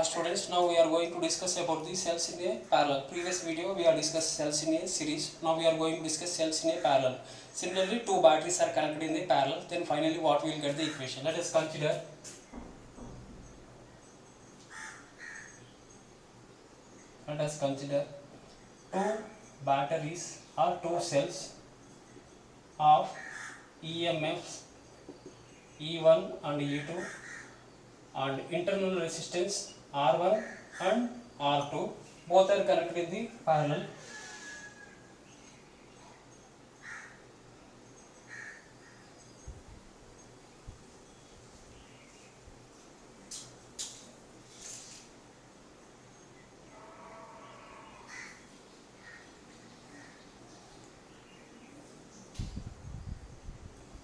Students, now we are going to discuss about the cells in a parallel. Previous video we are discussed cells in a series. Now we are going to discuss cells in a parallel. Similarly, two batteries are connected in the parallel. Then finally, what we will get the equation. Let us consider. Two batteries or two cells of EMFs E1 and E2 and internal resistance R1 and R2, both are connected in the parallel.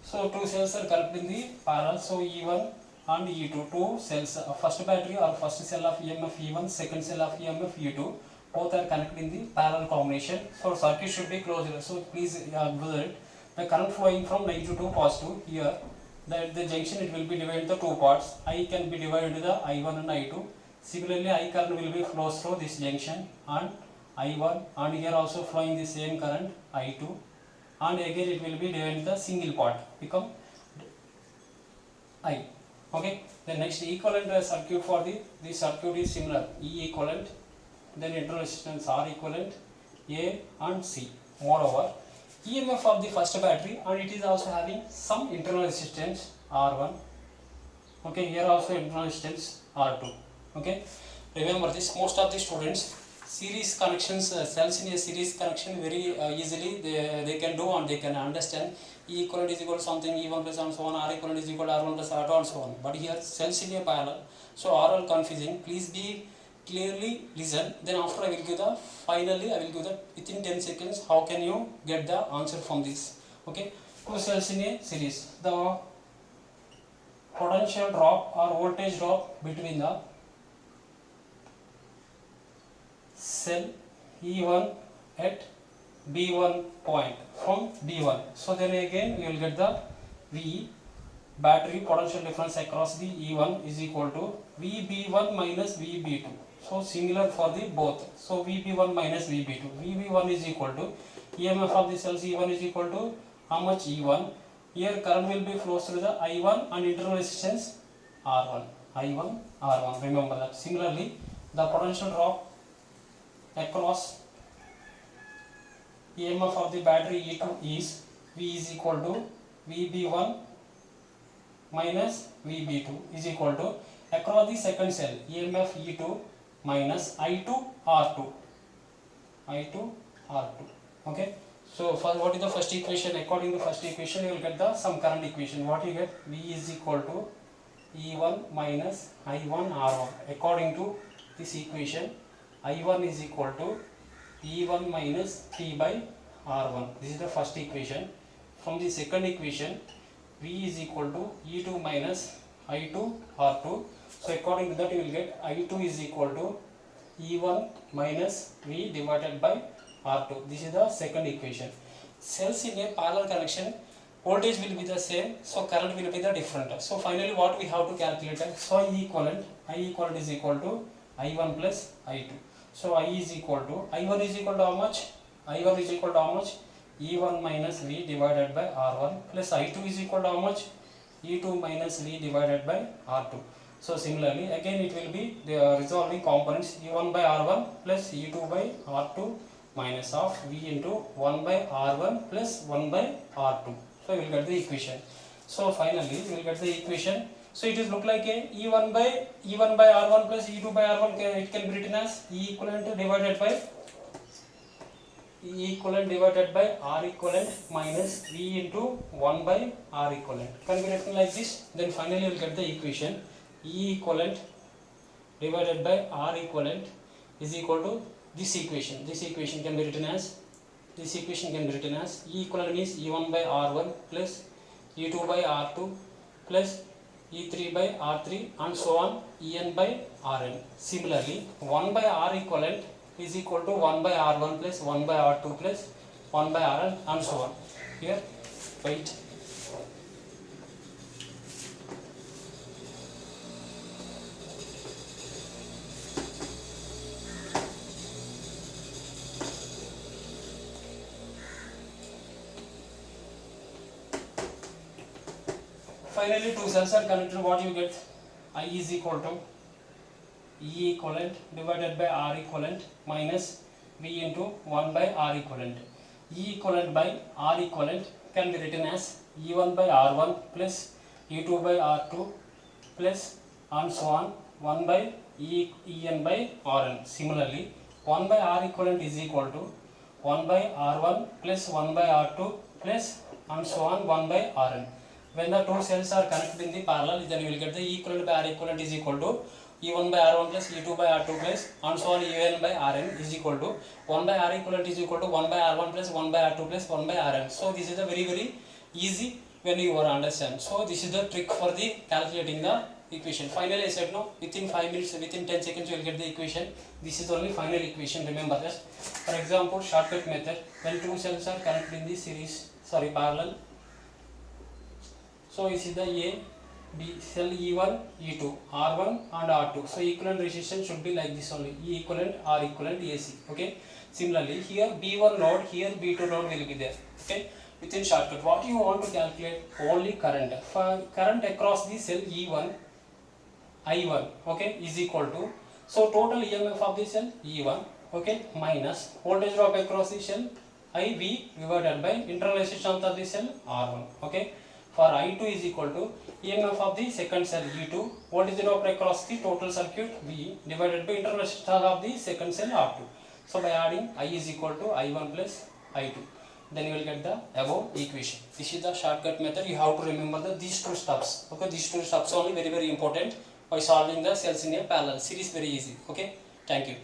So two cells are connected in the parallel. So E1 and E2, two cells, first battery or first cell of EMF E1, second cell of EMF E2, both are connected in the parallel combination. So circuit should be closed. So please observe it. The current flowing from negative to positive here. The junction, it will be divided into two parts. I can be divided into the I1 and I2. Similarly, I current will be flows through this junction and I1, and here also flowing the same current I2. And again it will be divided into the single part, become I. Okay. The next equivalent circuit for this circuit is similar. E equivalent, then internal resistance R equivalent, A and C. Moreover, EMF of the first battery, and it is also having some internal resistance R1. Okay. Here also internal resistance R2. Okay. Remember this. Most of the students series connections, cells in a series connection very easily they can do and they can understand. E equivalent is equal to something, E1 plus and so on, R equivalent is equal to R1 plus R2 and so on. But here cells in a parallel, so all confusing. Please be clearly listen. Then after I will give the finally I will give the within 10 seconds how can you get the answer from this. Okay, two cells in a series. The potential drop or voltage drop between the cell E1 at B1 point from B1. So then again we will get the V battery potential difference across the E1 is equal to VB1 minus VB2. So similar for the both. So VB1 minus VB2. VB1 is equal to EMF of the cells E1 is equal to how much E1. Here current will be flows through the I1 and internal resistance R1. I1 R1. Remember that. Similarly, the potential drop across EMF of the battery E2 is V is equal to VB1 minus VB2 is equal to across the second cell EMF E2 minus I2 R2. I2 R2. Okay. So for what is the first equation? According to first equation, you will get the some current equation. What you get? V is equal to E1 minus I1 R1. According to this equation, I1 is equal to E1 minus T by R1. This is the first equation. From the second equation, V is equal to E2 minus I2 R2. So according to that you will get I2 is equal to E1 minus V divided by R2. This is the second equation. Cells in a parallel connection, voltage will be the same, so current will be the different. So finally what we have to calculate? So I equivalent is equal to I1 plus I2. So I is equal to I1 is equal to how much? I1 is equal to how much? E1 minus V divided by R1 plus I2 is equal to how much? E2 minus V divided by R2. So similarly again it will be the resolving components E1 by R1 plus E2 by R2 minus of V into 1 by R1 plus 1 by R2. So we will get the equation. So finally we will get the equation. So it is look like a E1 by R1 plus E2 by R1. It can be written as E equivalent divided by R equivalent minus V into 1 by R equivalent. Can be written like this. Then finally you will get the equation E equivalent divided by R equivalent is equal to this equation. This equation can be written as E equivalent is E1 by R1 plus E2 by R2 plus E3 by R3 and so on En by Rn. Similarly, 1 by R equivalent is equal to 1 by R1 plus 1 by R2 plus 1 by Rn and so on. Here, wait. finally two cells are connected. What you get? I is equal to E equivalent divided by R equivalent minus V into 1 by R equivalent. E equivalent by R equivalent can be written as E1 by R1 plus E2 by R2 plus and so on 1 by En by Rn. Similarly, 1 by R equivalent is equal to 1 by R1 plus 1 by R2 plus and so on 1 by Rn. When the two cells are connected in the parallel, then you will get the E equivalent by R equivalent is equal to E1 by R1 plus E2 by R2 plus and so on En by Rn is equal to 1 by R equivalent is equal to 1 by R1 plus 1 by R2 plus 1 by Rn. So this is a very easy when you understand. So this is the trick for the calculating the equation. Finally I said no, within 5 minutes, within 10 seconds you will get the equation. This is only final equation, remember that. For example, shortcut method, when two cells are connected in the series, parallel. So this is the A, B, cell E1, E2, R1 and R2. So equivalent resistance should be like this only, E equivalent, R equivalent, AC. Okay. Similarly, here B1 node, here B2 node will be there. Okay. Within shortcut, what you want to calculate? Only current. For current across the cell E1, I1, okay, is equal to, so total EMF of the cell E1, okay, minus voltage drop across the cell IB divided by internal resistance of the cell R1, okay. For I2 is equal to EMF of the second cell E2, voltage drop across the total circuit V divided by internal resistance of the second cell R2. So by adding I is equal to I1 plus I2, then you will get the above equation. This is the shortcut method. You have to remember these two steps. Okay, these two steps only very important by solving the cells in a parallel series. Very easy. Okay, thank you.